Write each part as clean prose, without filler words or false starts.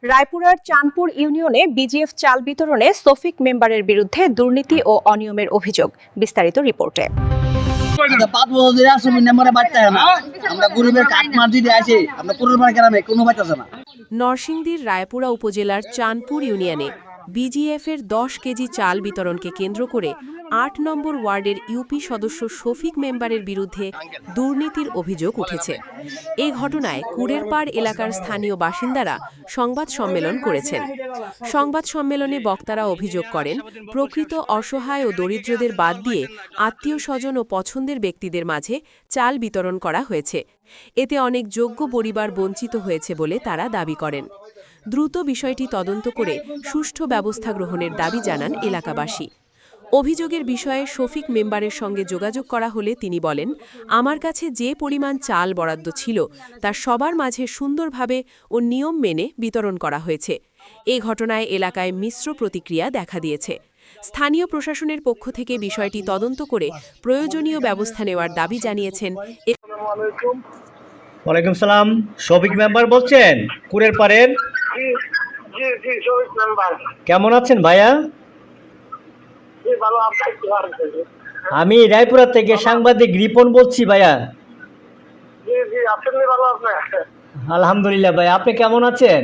রায়পুরার চাঁদপুর ইউনিয়নে বিজিএফ চাল বিতরণে সফিক মেম্বারের বিরুদ্ধে দুর্নীতি ও অনিয়মের অভিযোগ। বিস্তারিত রিপোর্টে। নরসিংদীর রায়পুরা উপজেলার চাঁদপুর ইউনিয়নে বিজিএফের 10 কেজি চাল বিতরণকে কেন্দ্র করে 8 নম্বর ওয়ার্ডের ইউপি সদস্য শফিক মেম্বারের বিরুদ্ধে দুর্নীতির অভিযোগ উঠেছে। এ ঘটনায় কুড়েরপাড় এলাকার স্থানীয় বাসিন্দারা সংবাদ সম্মেলন করেছেন। সংবাদ সম্মেলনে বক্তারা অভিযোগ করেন, প্রকৃত অসহায় ও দরিদ্রদের বাদ দিয়ে আত্মীয় স্বজন ও পছন্দের ব্যক্তিদের মাঝে চাল বিতরণ করা হয়েছে। এতে অনেক যোগ্য পরিবার বঞ্চিত হয়েছে বলে তারা দাবি করেন। দ্রুত বিষয়টি তদন্ত করে সুষ্ঠু ব্যবস্থা গ্রহণের দাবি জানান এলাকাবাসী। অভিযোগের বিষয়ে শফিক মেম্বারের সঙ্গে যোগাযোগ করা হলে তিনি বলেন, আমার কাছে যে পরিমাণ চাল বরাদ্দ ছিল তা সবার মাঝে সুন্দরভাবে ও নিয়ম মেনে বিতরণ করা হয়েছে। এ ঘটনায় এলাকায় মিশ্র প্রতিক্রিয়া দেখা দিয়েছে। স্থানীয় প্রশাসনের পক্ষ থেকে বিষয়টি তদন্ত করে প্রয়োজনীয় ব্যবস্থা নেওয়ার দাবি জানিয়েছেন। ওয়ালাইকুম সালাম, শফিক মেম্বার বলছেন কুড়েরপাড়ের? জি শফিক মেম্বার। কেমন আছেন ভাইয়া? জি ভালো। আমি রায়পুরা থেকে সাংবাদিক রিপন বলছি ভাইয়া। জি আপনি ভালো আছেন? আলহামদুলিল্লাহ ভাই, আপনি কেমন আছেন?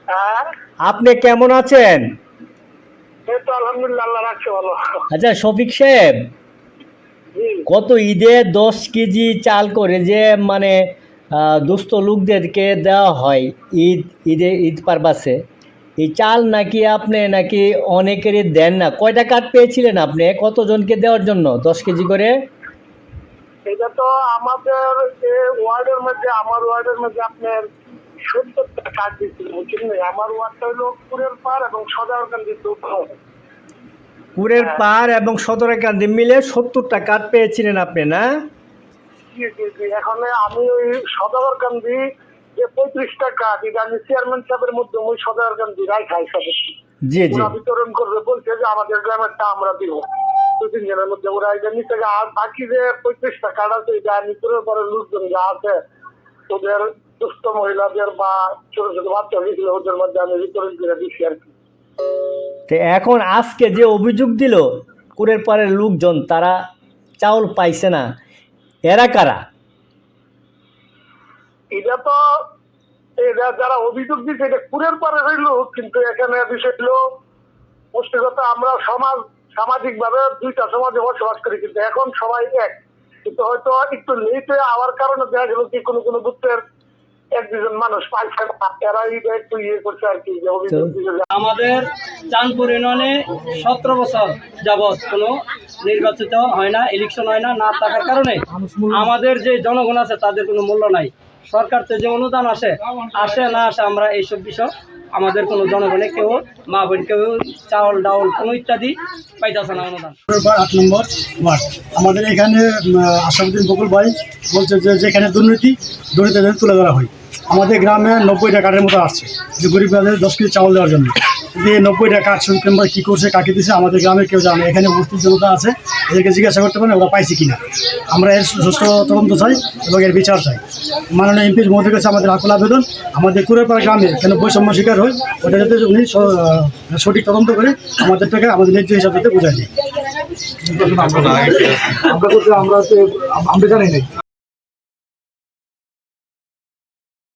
হ্যাঁ, আপনি কেমন আছেন? এই তো আলহামদুলিল্লাহ, আল্লাহ রাখছে ভালো। আচ্ছা শফিক সাহেব, জি গত ঈদে 10 কেজি চাল করে যে দুস্থ লোকদেরকে দেওয়া হয় ঈদ পারপাসে, এই চাল নাকি আপনি অনেকেরই দেন না। কয়টা কার্ড পেয়েছিলেন আপনি কতজনকে দেওয়ার জন্য 10 কেজি করে? এটা তো আমাদের ওয়ার্ডের মধ্যে, আমার ওয়ার্ডের মধ্যে আপনার 70টা কার্ড দিচ্ছিল, বুঝছেন? আমার ওয়ার্ডটা হলো কুড়েরপাড় এবং সদরকান্দি। কুড়েরপাড় এবং সদরকান্দি মিলে 70টা কার্ড পেয়েছিলেন আপনি, না? জি এখন আমি ওই সদরকান্দি যে 35টা কার্ড, এটা আমি চেয়ারম্যান সাহেবের মধ্যে ওই সদরকান্দি রাইখাই সাহেব জি বিতরণ করবে বলছে যে আমাদের গ্রামেরটা আমরা দিব 2-3 জনের মধ্যে। ওরা এটা নিতে, আর বাকি যে 35টা কার্ড আছে এটা নিতরের পরে লোকজন যা আছে ওদের দুস্থ মহিলাদের বা ছোট ছোট বাচ্চা হয়েছিল ওদের মধ্যে আমি বিতরণ করে দিচ্ছি আর কি। এখন আজকে যে অভিযোগ দিল কুড়েরপাড়ের লোকজন, তারা চাউল পাইছে না, এরা কারা? এটা তো এটা যারা অভিযোগ দিচ্ছে এটা কুড়েরপাড়ে হইল, কিন্তু এখানে বিষয় হলো মুষ্টিগত আমরা সামাজিক ভাবে 2টা সমাজে বসবাস করি, কিন্তু এখন সবাই এক। কিন্তু হয়তো একটু লেটে আওয়ার কারণে দেখা গেল কি কোনো বুথের 1-2জন মানুষ পাইছে না, এরা একটু করছে আর কি। আমাদের চাঁদপুর ইউনিয়নে 17 বছর যাবৎ কোনো নির্বাচিত হয় না, ইলেকশন হয় না থাকার কারণে আমাদের যে জনগণ আছে তাদের কোনো মূল্য নাই। সরকার তো যে অনুদান আসে না আসে, আমরা এইসব বিষয় আমাদের কোনো জনগণে কেউ মা বোন কেউ চাউল ডাউল কোনো ইত্যাদি পাইতেছে না অনুদান। 8 নম্বর ওয়ার্ড আমাদের এখানে আসাদুদ্দিন বকুল ভাই বলছে যে যেখানে দুর্নীতি তুলে ধরা হয়। আমাদের গ্রামে 90টা কার্ডের মতো আসছে যে গরিবদের 10 কেজি চাউল দেওয়ার জন্য। এই 90টা কার্ড শফিক মেম্বার কী করছে, কাকে দিচ্ছে আমাদের গ্রামের কেউ জানে। এখানে উপস্থিত জনতা আছে, এদেরকে জিজ্ঞাসা করতে পারেন ওরা পাইছে কিনা। আমরা এর সুষ্ঠু তদন্ত চাই এবং এর বিচার চাই। মাননীয় এমপির মধ্যে কাছে আমাদের আকুল আবেদন, আমাদের কুড়েরপাড়া গ্রামে কেন বৈষম্য শিকার হয় ওটা যাতে উনি সঠিক তদন্ত করে আমাদেরটাকে আমাদের ন্যায্য হিসাব যাতে বোঝায় দিই। আমরা জানি না।